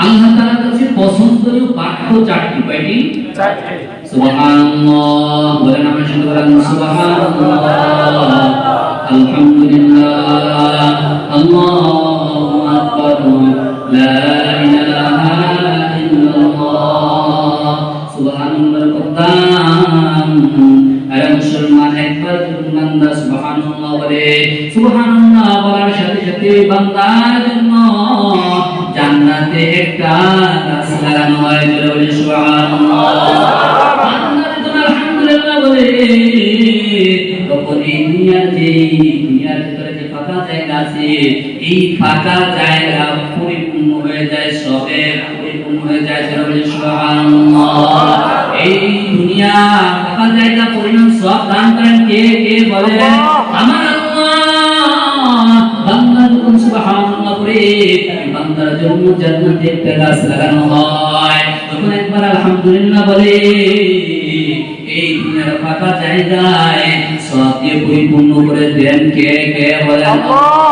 আল্লাহ তাআলার কাছে পছন্দনীয় বাক্য চারটি, কয়টি? চারটি। সুবহানাল্লাহ বলেন, আমরা শুনতে বলেন সুবহানাল্লাহ, আলহামদুলিল্লাহ, আল্লাহু আকবার, লা ইলাহা ইল্লাল্লাহ। সুবহানাল্লাহ কদ্দাম আরে মুসলমান একবার যখন বান্দা সুবহানাল্লাহ বলে, সুবহানাল্লাহ বলার সাথে সাথে বান্দার জন্য জান্নাতে একটা গাছ লাগানো হয়। বলে সুবহানাল্লাহ। বান্দা যখন আলহামদুলিল্লাহ বলে, তখন এই দুনিয়ার ভিতরে যে ফাঁকা জায়গা আছে, এই ফাঁকা জায়গা পরিপূর্ণ হয়ে যায়, সবে পরিপূর্ণ হয়ে যায়। বলে সুবহানাল্লাহ। এই দুনিয়া ফাঁকা জায়গা পরিমাণ সব দান করেন কে? কে বলে? আমার আল্লাহ। বান্দা যখন সুবহানাল্লাহ বলে, বান্দার জন্য জান্নাতে একটা গাছ লাগানো হয়। তখন একবার আলহামদুলিল্লাহ বলে, এই দুনিয়ার ফাঁকা জায়গায় সব দিয়ে পরিপূর্ণ করে দেন কে? কে বলে? আল্লাহ।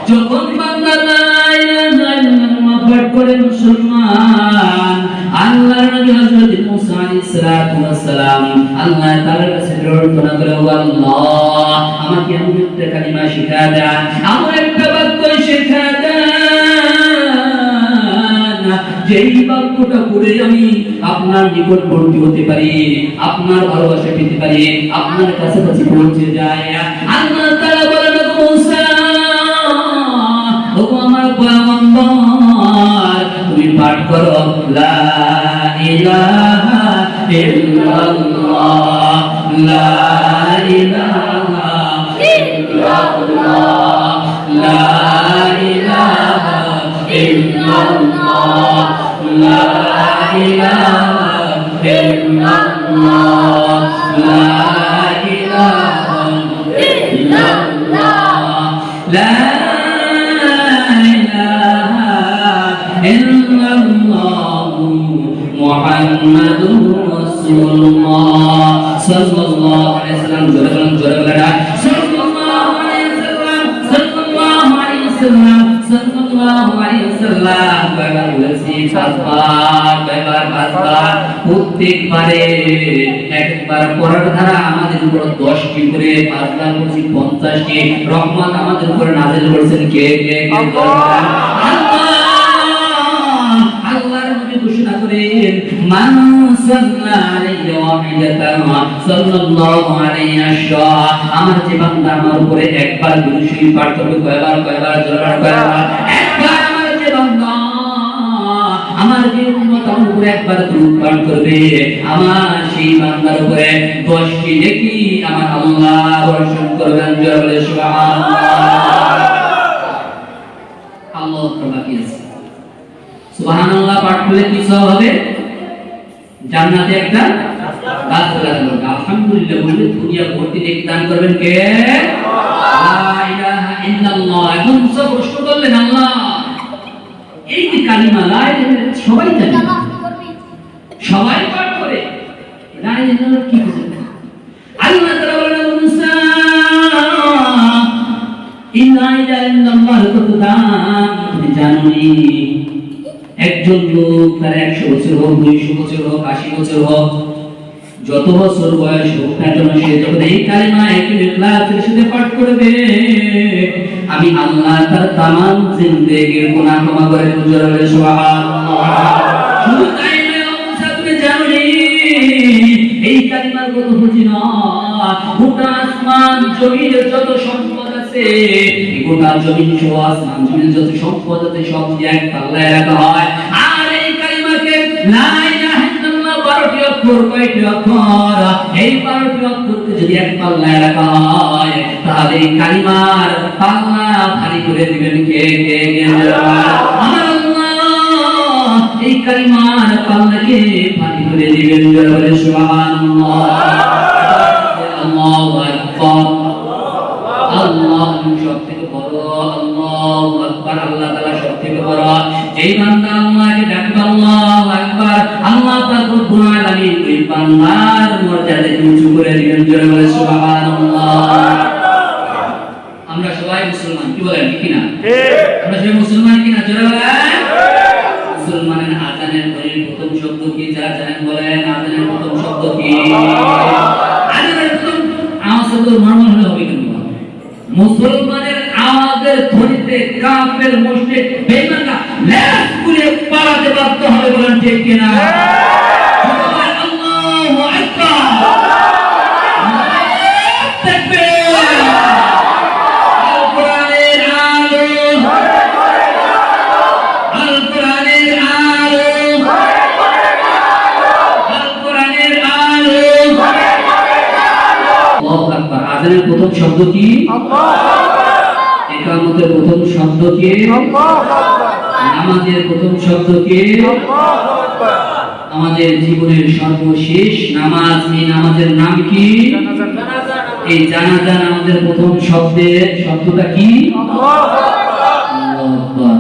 যখন বান্দা লা ইলাহা ইল্লাল্লাহ পাঠ করে মুসলমান, আল্লাহর নবী হযরত মুসা আলাইহিস সালাতু ওয়াস সালাম আল্লাহ তাআলার কাছে প্রার্থনা করে, ও আল্লাহ, আমাকে এমন একটা কালিমা শিখা দেন, এমন একটা বাক্য শিখা দেন, যেই বাক্যটা পড়ে আমি আপনার নিকটবর্তী হতে পারি, আপনার ভালোবাসা পেতে পারি, আপনার কাছাকাছি পৌঁছে যায়। আল্লাহ তাআলা বলেন, মুসা, ও আমার পয়গম্বর, তুমি পাঠ করো লা ইলাহা ইল্লাল্লাহ, লা ইলাহা ইল্লাল্লাহ, লা ইলাহা ইল্লাল্লাহ, লা ইলাহা ইল্লাল্লাহ, লা ইলাহা ইল্লাল্লাহ, লা মুহাম্মাদুর রাসূলুল্লাহ সাল্লাল্লাহু আলাইহি ওয়াসাল্লাম। জোরে বলেন, জোরে বলেন, সাল্লাল্লাহু আলাইহি ওয়াসাল্লাম, সাল্লাল্লাহু আলাইহি ওয়াসাল্লাম, সাল্লাল্লাহু আলাইহি ওয়াসাল্লাম। কয়বার বলেছি? পাঁচবার। কয়বার? পাঁচবার। প্রত্যেকবারে একবার পড়ার ধারা আমাদের উপর 10টি করে, পাঁচবার বলছি 50টি রহমত আমাদের উপর নাযিল করেছেন কে? কে? আল্লাহ। আল্লাহর নবী ঘোষণা করেন, মান সাল্লা আলাইহি ওয়াহিদাতান সাল্লাল্লাহু আলাইহি ওয়াসাল্লাম, আমার যে বান্দা আমার উপরে একবার দুরূদ শরীফ পাঠ করবে, কয়বার? কয়বার? জোরে কয়বার? একবার। আমার যে বান্দা, আমার যে উম্মত আমার উপরে একবার দুরূদ পাঠ করবে, আমার সেই বান্দার উপরে 10টি নেকি আমার আল্লাহ বর্ষণ করবেন। জোরে বলে সুবহানাল্লাহ। আল্লাহ বাকি আছে। সুবহানাল্লাহ পাঠ করলে কি সওয়াব হবে? জান্নাতে একটা গাছ লাগানো। আলহামদুলিল্লাহ বললে দুনিয়া ভর্তি নেকি দান করবেন কে? লা ইলাহা ইল্লাল্লাহ। এখন সব প্রশ্ন করলেন, আল্লাহ এই যে কালিমা লা ইলাহা সবাই জানে, সবাই পাঠ করে, লা ইলাহা কি বুঝেন? আল্লাহ তাআলা বলেন, মুসা, লা ইলাহা ইল্লাল্লাহ কত দাম তুমি জানোনি? একজন লোক তার 100 বছর হোক, 200 বছর হোক, 80 বছর হোক, যত বছর বয়স হোক না কেন, সে যখন এই কালিমা ইখলাসের সাথে পাঠ করবে, আমি আল্লাহ তার তামাম জিন্দেগীর গুনাহ ক্ষমা করে দেব। জোরে বলে সুবহানাল্লাহ। শুধু তাই নয়, মুসা তুমি জানোনি এই কালিমার কত ফজিলত? গোটা আসমান জমিনের যত সম্পদ আছে, গোটা জমিন সহ আসমান জমিনের যত সম্পদ আছে, সব দিয়ে এক পাল্লায় রাখা হয়। আর এই কালিমাকে লা ইলাহা ইল্লাল্লাহ 12টি অক্ষর, কয়টি অক্ষর? এই 12টি অক্ষরকে যদি এক পাল্লায় রাখা হয়, তাহলে এই কালিমার পাল্লা ভারী করে দিবেন কে? কে? আমার আল্লাহ এই কালিমার পাল্লাকে ভারী করে দিবেন। বলে সুবহানাল্লাহ। আল্লাহু আকবার। আল্লাহ সবথেকে বড়, আল্লাহু আকবার। আল্লাহ তাআলা সবথেকে বড়। যেই বান্দা আল্লাহকে ডাকবে আল্লাহু আকবার, আল্লাহ পাক রব্বুল আলামিন ওই বান্দার মর্যাদা উঁচু করে দিবেন। জোরে বলে সুবহানাল্লাহ। আমরা সবাই মুসলমান, কি বলেন? ঠিক না? ঠিক। আমরা সবাই মুসলমান কিনা? জোরে বলেন। ঠিক কিনা? আল্লাহু আকবার, তাকবীর। আল কোরআনের আলো, আল কোরআনের আলো, আল কোরআনের আলো। আল্লাহু আকবার। আযানের প্রথম শব্দ কি? ইকামতের প্রথম শব্দ কি? নামাজের প্রথম শব্দ কি? আমাদের জীবনের সর্বশেষ নামাজ, এই নামাজের নাম কি? এই জানাজা নামাজের প্রথম শব্দটা কি? আল্লাহু আকবার।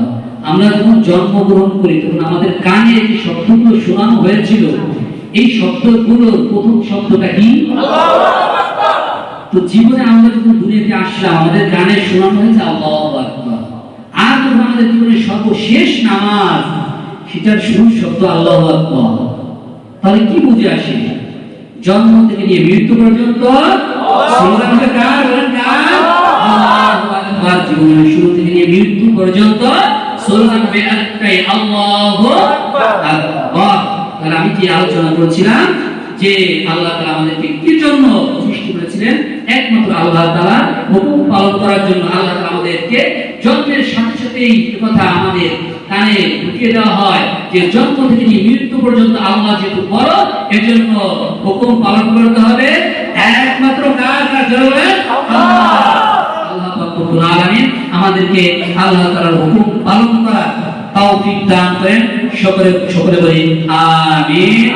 আমরা যখন জন্মগ্রহণ করি তখন আমাদের কানে যে শব্দগুলো শোনানো হয়েছিল, এই শব্দগুলোর প্রথম শব্দটা কি? তো জীবনে আমরা যখন দুনিয়াতে আসলাম আমাদের কানে শোনানো হয়েছে আল্লাহু আকবার। আর যখন আমাদের জীবনের সর্বশেষ নামাজ, সেটার শুরুর শব্দ আল্লাহু আকবার। তাহলে কি বুঝে আসে? জন্ম থেকে নিয়ে মৃত্যু পর্যন্ত স্লোগানটা কার? বলেন কার? আল্লাহু আকবার। জীবনের শুরু থেকে নিয়ে মৃত্যু পর্যন্ত স্লোগান একটাই, আল্লাহু আকবার। তাহলে আমি কি আলোচনা করছিলাম যে আল্লাহ তাআলা আমাদেরকে কি জন্য সৃষ্টি করেছিলেন? একমাত্র আল্লাহ তাআলা হুকুম পালন করার জন্য। আল্লাহ তাআলা আমাদেরকে জন্মের সাথে সাথেই এই কথা আমাদের কানে ঢুকিয়ে দেওয়া হয় যে জন্ম থেকে নিয়ে মৃত্যু পর্যন্ত আল্লাহ যেহেতু বড়, এর জন্য হুকুম পালন করতে হবে একমাত্র কার? আল্লাহ রব্বুল আলামিন আমাদেরকে আল্লাহ তাআলার হুকুম পালন করার তৌফিক দান করেন। সকলে বলি আমিন।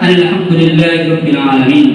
আলহামদুলিল্লাহি রাব্বিল আলামিন।